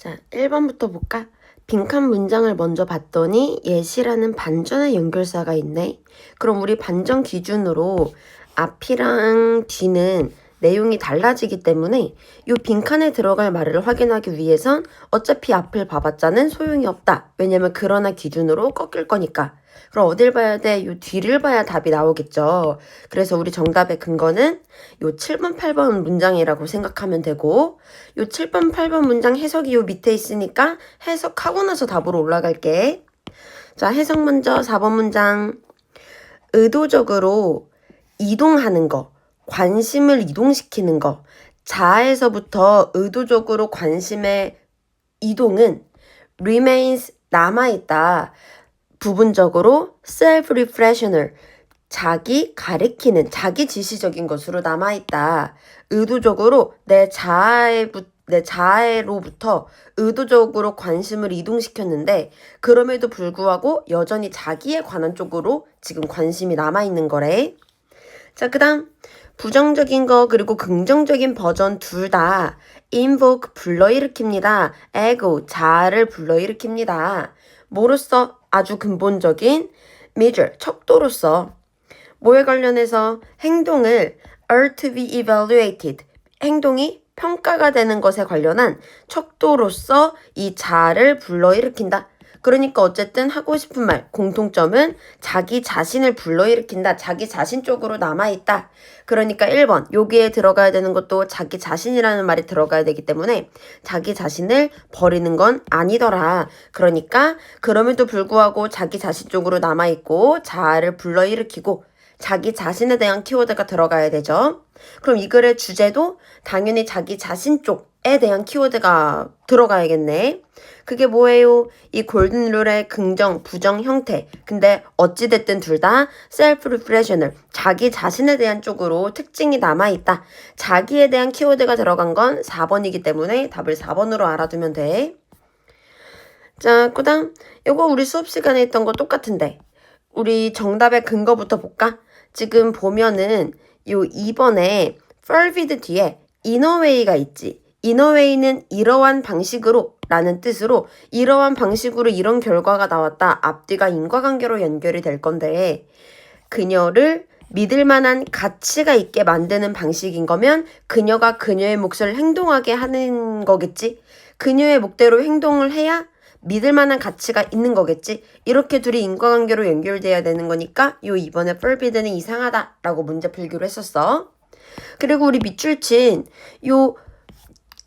자, 1번부터 볼까? 빈칸 문장을 먼저 봤더니 예시라는 반전의 연결사가 있네. 그럼 우리 반전 기준으로 앞이랑 뒤는 내용이 달라지기 때문에 이 빈칸에 들어갈 말을 확인하기 위해선 어차피 앞을 봐봤자는 소용이 없다. 왜냐면 그러나 기준으로 꺾일 거니까. 그럼 어딜 봐야 돼? 요 뒤를 봐야 답이 나오겠죠. 그래서 우리 정답의 근거는 요 7번, 8번 문장이라고 생각하면 되고, 요 7번, 8번 문장 해석이 요 밑에 있으니까 해석하고 나서 답으로 올라갈게. 자, 해석 먼저 4번 문장. 의도적으로 이동하는 거, 관심을 이동시키는 거, 자에서부터 의도적으로 관심의 이동은 remains 남아있다. 부분적으로 self-reflectional, 자기 가리키는, 자기 지시적인 것으로 남아있다. 의도적으로 내 자아로부터 의도적으로 관심을 이동시켰는데 그럼에도 불구하고 여전히 자기에 관한 쪽으로 지금 관심이 남아있는 거래. 자, 그 다음 부정적인 거 그리고 긍정적인 버전 둘 다 invoke 불러일으킵니다. ego 자아를 불러일으킵니다. 뭐로써? 아주 근본적인 measure 척도로서. 뭐에 관련해서? 행동을 are to be evaluated, 행동이 평가가 되는 것에 관련한 척도로서 이 자아를 불러일으킨다. 그러니까 어쨌든 하고 싶은 말, 공통점은 자기 자신을 불러일으킨다. 자기 자신 쪽으로 남아있다. 그러니까 1번, 여기에 들어가야 되는 것도 자기 자신이라는 말이 들어가야 되기 때문에 자기 자신을 버리는 건 아니더라. 그러니까 그럼에도 불구하고 자기 자신 쪽으로 남아있고 자아를 불러일으키고 자기 자신에 대한 키워드가 들어가야 되죠. 그럼 이 글의 주제도 당연히 자기 자신 쪽에 대한 키워드가 들어가야겠네. 그게 뭐예요? 이 골든룰의 긍정, 부정 형태. 근데 어찌됐든 둘 다 self-reflectional, 자기 자신에 대한 쪽으로 특징이 남아있다. 자기에 대한 키워드가 들어간 건 4번이기 때문에 답을 4번으로 알아두면 돼. 자, 그 다음 이거 우리 수업 시간에 했던 거 똑같은데 우리 정답의 근거부터 볼까? 지금 보면은 요 2번에 fervid 뒤에 in a way가 있지. in a way는 이러한 방식으로 라는 뜻으로 이러한 방식으로 이런 결과가 나왔다. 앞뒤가 인과관계로 연결이 될 건데 그녀를 믿을 만한 가치가 있게 만드는 방식인 거면 그녀가 그녀의 몫을 행동하게 하는 거겠지. 그녀의 목대로 행동을 해야 믿을 만한 가치가 있는 거겠지. 이렇게 둘이 인과관계로 연결돼야 되는 거니까 요 이번에 forbid는 이상하다 라고 문제 풀기로 했었어. 그리고 우리 밑줄 친 요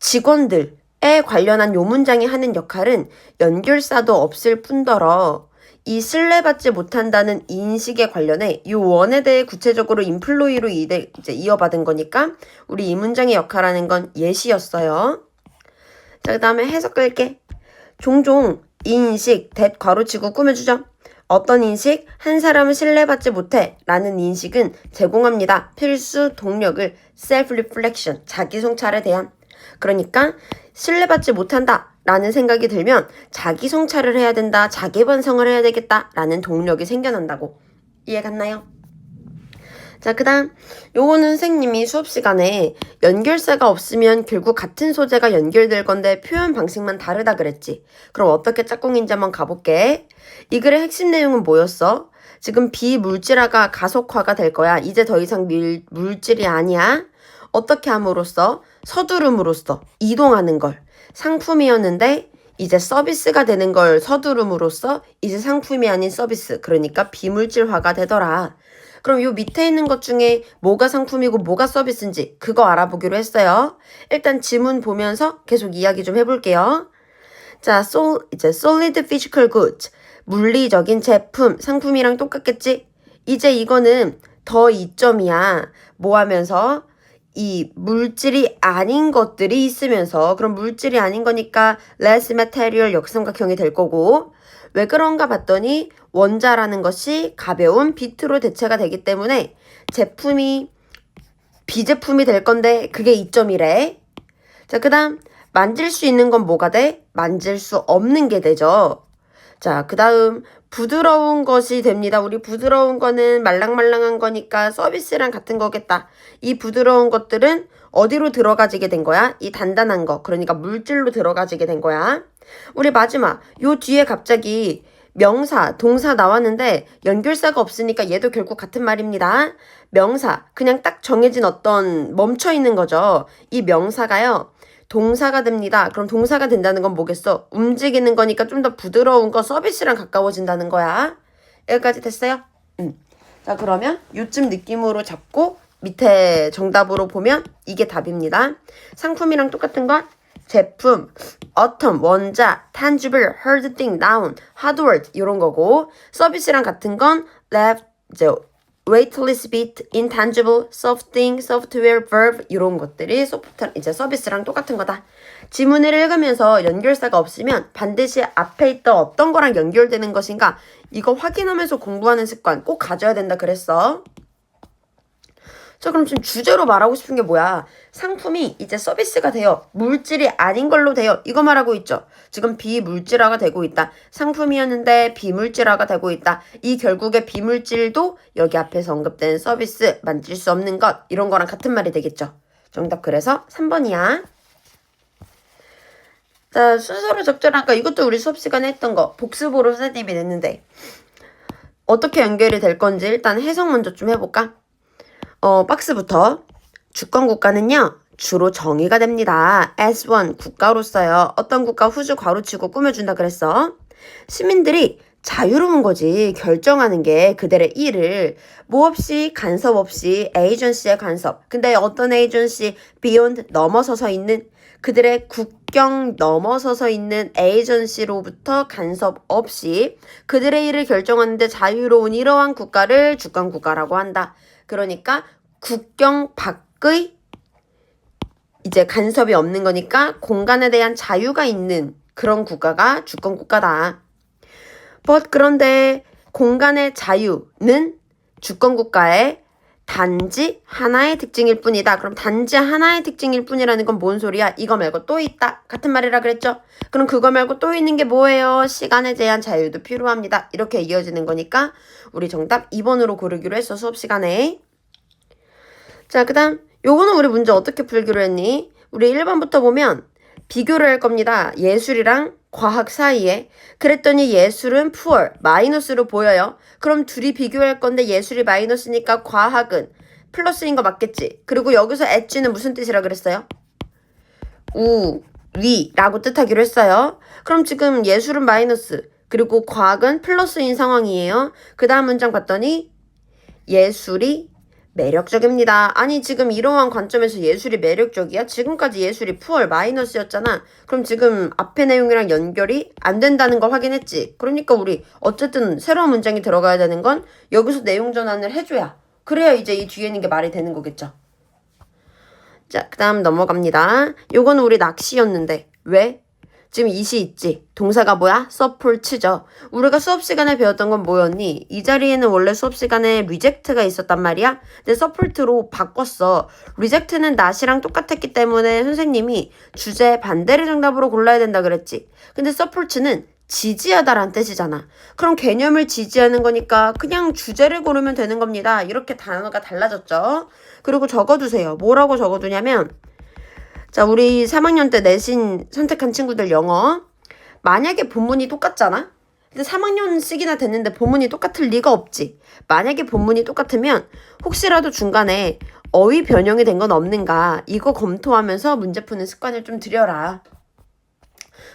직원들에 관련한 요 문장이 하는 역할은 연결사도 없을 뿐더러 이 신뢰받지 못한다는 인식에 관련해 이 원에 대해 구체적으로 인플로이로 이제 이어받은 거니까 우리 이 문장의 역할하는 건 예시였어요. 자, 그 다음에 해석 끌게. 종종 인식, that 괄호치고 꾸며주죠. 어떤 인식? 한 사람은 신뢰받지 못해 라는 인식은 제공합니다. 필수 동력을 self-reflection, 자기 성찰에 대한. 그러니까 신뢰받지 못한다 라는 생각이 들면 자기 성찰을 해야 된다, 자기 반성을 해야 되겠다 라는 동력이 생겨난다고. 이해 갔나요? 자, 그 다음 요거는 선생님이 수업 시간에 연결사가 없으면 결국 같은 소재가 연결될 건데 표현 방식만 다르다 그랬지. 그럼 어떻게 짝꿍인지 한번 가볼게. 이 글의 핵심 내용은 뭐였어? 지금 비물질화가 가속화가 될 거야. 이제 더 이상 물질이 아니야. 어떻게 함으로써? 서두름으로써, 이동하는 걸. 상품이었는데 이제 서비스가 되는 걸 서두름으로써 이제 상품이 아닌 서비스, 그러니까 비물질화가 되더라. 그럼 요 밑에 있는 것 중에 뭐가 상품이고 뭐가 서비스인지 그거 알아보기로 했어요. 일단 지문 보면서 계속 이야기 좀 해볼게요. 자, 이제 solid physical goods, 물리적인 제품, 상품이랑 똑같겠지? 이제 이거는 더 이점이야. 뭐 하면서? 이 물질이 아닌 것들이 있으면서, 그럼 물질이 아닌 거니까 less material 역삼각형이 될 거고, 왜 그런가 봤더니 원자라는 것이 가벼운 비트로 대체가 되기 때문에 제품이 비제품이 될 건데 그게 이점이래. 자, 그 다음 만질 수 있는 건 뭐가 돼? 만질 수 없는 게 되죠. 자, 그 다음 부드러운 것이 됩니다. 우리 부드러운 거는 말랑말랑한 거니까 서비스랑 같은 거겠다. 이 부드러운 것들은 어디로 들어가지게 된 거야? 이 단단한 거. 그러니까 물질로 들어가지게 된 거야. 우리 마지막 요 뒤에 갑자기 명사, 동사 나왔는데 연결사가 없으니까 얘도 결국 같은 말입니다. 명사, 그냥 딱 정해진 어떤 멈춰 있는 거죠. 이 명사가요. 동사가 됩니다. 그럼 동사가 된다는 건 뭐겠어? 움직이는 거니까 좀 더 부드러운 거 서비스랑 가까워진다는 거야. 여기까지 됐어요? 자, 그러면 요쯤 느낌으로 잡고 밑에 정답으로 보면 이게 답입니다. 상품이랑 똑같은 건 제품, 어텀, 원자, tangible, hard thing, noun, hard word 이런 거고 서비스랑 같은 건 left, weightless bit, intangible, soft thing, software, verb 이런 것들이 이제 서비스랑 똑같은 거다. 지문을 읽으면서 연결사가 없으면 반드시 앞에 있던 어떤 거랑 연결되는 것인가 이거 확인하면서 공부하는 습관 꼭 가져야 된다 그랬어. 자, 그럼 지금 주제로 말하고 싶은 게 뭐야? 상품이 이제 서비스가 돼요. 물질이 아닌 걸로 돼요. 이거 말하고 있죠. 지금 비물질화가 되고 있다. 상품이었는데 비물질화가 되고 있다. 이 결국에 비물질도 여기 앞에서 언급된 서비스, 만질 수 없는 것 이런 거랑 같은 말이 되겠죠. 정답 그래서 3번이야. 자, 순서로 적절한가? 이것도 우리 수업 시간에 했던 거. 복습으로 선생님이 냈는데 어떻게 연결이 될 건지 일단 해석 먼저 좀 해볼까? 박스부터 주권 국가는요 주로 정의가 됩니다. S1 국가로서요. 어떤 국가 후주 괄호치고 꾸며준다 그랬어. 시민들이 자유로운 거지. 결정하는 게 그들의 일을 뭐 없이 간섭 없이 에이전시의 간섭. 근데 어떤 에이전시 beyond 넘어서서 있는 그들의 국경 넘어서서 있는 에이전시로부터 간섭 없이 그들의 일을 결정하는데 자유로운 이러한 국가를 주권 국가라고 한다. 그러니까 국경 밖의 이제 간섭이 없는 거니까 공간에 대한 자유가 있는 그런 국가가 주권 국가다. 그런데 공간의 자유는 주권 국가의 단지 하나의 특징일 뿐이다. 그럼 단지 하나의 특징일 뿐이라는 건 뭔 소리야? 이거 말고 또 있다. 같은 말이라 그랬죠? 그럼 그거 말고 또 있는 게 뭐예요? 시간에 대한 자유도 필요합니다. 이렇게 이어지는 거니까 우리 정답 2번으로 고르기로 했어. 수업 시간에. 자, 그 다음 요거는 우리 문제 어떻게 풀기로 했니? 우리 1번부터 보면 비교를 할 겁니다. 예술이랑 과학 사이에. 그랬더니 예술은 poor, 마이너스로 보여요. 그럼 둘이 비교할 건데 예술이 마이너스니까 과학은 플러스인 거 맞겠지? 그리고 여기서 엣지는 무슨 뜻이라 그랬어요? 위라고 뜻하기로 했어요. 그럼 지금 예술은 마이너스, 그리고 과학은 플러스인 상황이에요. 그 다음 문장 봤더니 예술이 매력적입니다. 아니 지금 이러한 관점에서 예술이 매력적이야? 지금까지 예술이 푸얼 마이너스였잖아. 그럼 지금 앞의 내용이랑 연결이 안 된다는 걸 확인했지. 그러니까 우리 어쨌든 새로운 문장이 들어가야 되는 건 여기서 내용 전환을 해줘야 그래야 이제 이 뒤에 있는 게 말이 되는 거겠죠. 자, 그 다음 넘어갑니다. 요거는 우리 낚시였는데 왜? 지금 이시 있지? 동사가 뭐야? support죠. 우리가 수업 시간에 배웠던 건 뭐였니? 이 자리에는 원래 수업 시간에 reject가 있었단 말이야? 근데 support로 바꿨어. reject는 not이랑 똑같았기 때문에 선생님이 주제 반대를 정답으로 골라야 된다 그랬지. 근데 support는 지지하다란 뜻이잖아. 그럼 개념을 지지하는 거니까 그냥 주제를 고르면 되는 겁니다. 이렇게 단어가 달라졌죠. 그리고 적어두세요. 뭐라고 적어두냐면 자, 우리 3학년 때 내신 선택한 친구들 영어. 만약에 본문이 똑같잖아? 근데 3학년씩이나 됐는데 본문이 똑같을 리가 없지. 만약에 본문이 똑같으면 혹시라도 중간에 어휘 변형이 된 건 없는가 이거 검토하면서 문제 푸는 습관을 좀 들여라.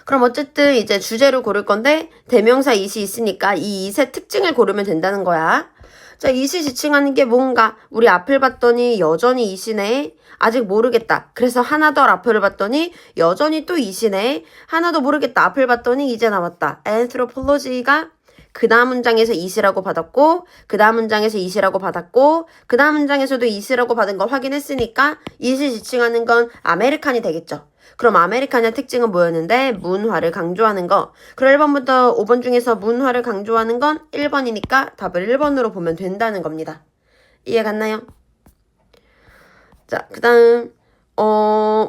그럼 어쨌든 이제 주제를 고를 건데 대명사 이시 있으니까 이 이세 특징을 고르면 된다는 거야. 자, 이시 지칭하는 게 뭔가 우리 앞을 봤더니 여전히 이시네. 아직 모르겠다. 그래서 하나 더 앞을 봤더니 여전히 또 이시네. 하나 더 모르겠다. 앞을 봤더니 이제 나왔다. anthropology가 그 다음 문장에서 이시라고 받았고 그 다음 문장에서 이시라고 받았고 그 다음 문장에서도 이시라고 받은 걸 확인했으니까 이시 지칭하는 건 아메리칸이 되겠죠. 그럼 아메리칸의 특징은 뭐였는데? 문화를 강조하는 거. 그럼 1번부터 5번 중에서 문화를 강조하는 건 1번이니까 답을 1번으로 보면 된다는 겁니다. 이해 갔나요? 자, 그 다음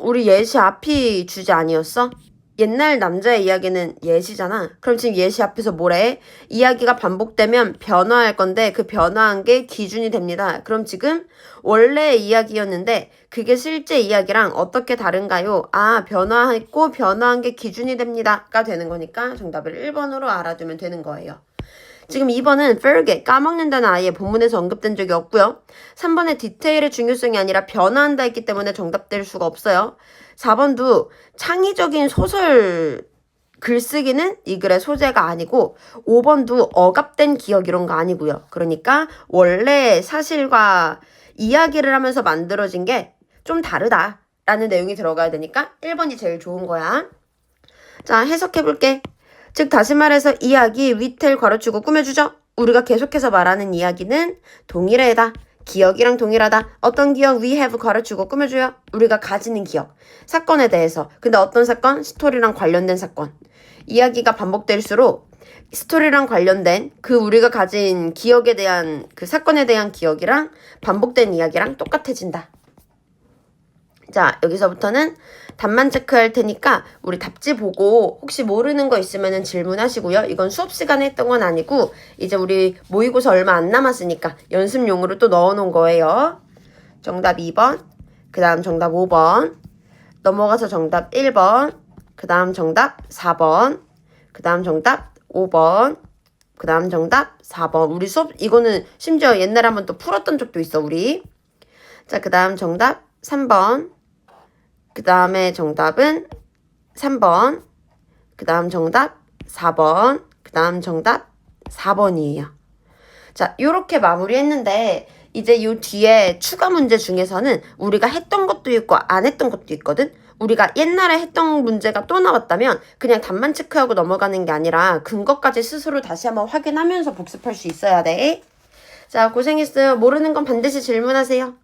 우리 예시 앞이 주제 아니었어? 옛날 남자의 이야기는 예시잖아. 그럼 지금 예시 앞에서 뭐래? 이야기가 반복되면 변화할 건데 그 변화한 게 기준이 됩니다. 그럼 지금 원래의 이야기였는데 그게 실제 이야기랑 어떻게 다른가요? 아, 변화했고 변화한 게 기준이 됩니다가 되는 거니까 정답을 1번으로 알아두면 되는 거예요. 지금 2번은 forget, 까먹는다는 아예 본문에서 언급된 적이 없고요. 3번의 디테일의 중요성이 아니라 변화한다 했기 때문에 정답될 수가 없어요. 4번도 창의적인 소설 글쓰기는 이 글의 소재가 아니고 5번도 억압된 기억 이런 거 아니고요. 그러니까 원래 사실과 이야기를 하면서 만들어진 게 좀 다르다라는 내용이 들어가야 되니까 1번이 제일 좋은 거야. 자, 해석해볼게. 즉 다시 말해서 이야기, 위텔 괄호치고 꾸며주죠. 우리가 계속해서 말하는 이야기는 동일하다. 기억이랑 동일하다. 어떤 기억? we have 괄호치고 꾸며줘요. 우리가 가지는 기억. 사건에 대해서. 근데 어떤 사건? 스토리랑 관련된 사건. 이야기가 반복될수록 스토리랑 관련된 그 우리가 가진 기억에 대한 그 사건에 대한 기억이랑 반복된 이야기랑 똑같아진다. 자, 여기서부터는 답만 체크할 테니까 우리 답지 보고 혹시 모르는 거 있으면 질문하시고요. 이건 수업 시간에 했던 건 아니고 이제 우리 모의고사 얼마 안 남았으니까 연습용으로 또 넣어놓은 거예요. 정답 2번, 그 다음 정답 5번, 넘어가서 정답 1번, 그 다음 정답 4번, 그 다음 정답 5번, 그 다음 정답 4번. 우리 수업 이거는 심지어 옛날에 한번 또 풀었던 적도 있어 우리. 자, 그 다음 정답 3번, 그 다음에 정답은 3번, 그 다음 정답 4번, 그 다음 정답 4번이에요. 자, 요렇게 마무리했는데 이제 요 뒤에 추가 문제 중에서는 우리가 했던 것도 있고 안 했던 것도 있거든? 우리가 옛날에 했던 문제가 또 나왔다면 그냥 답만 체크하고 넘어가는 게 아니라 근거까지 스스로 다시 한번 확인하면서 복습할 수 있어야 돼. 자, 고생했어요. 모르는 건 반드시 질문하세요.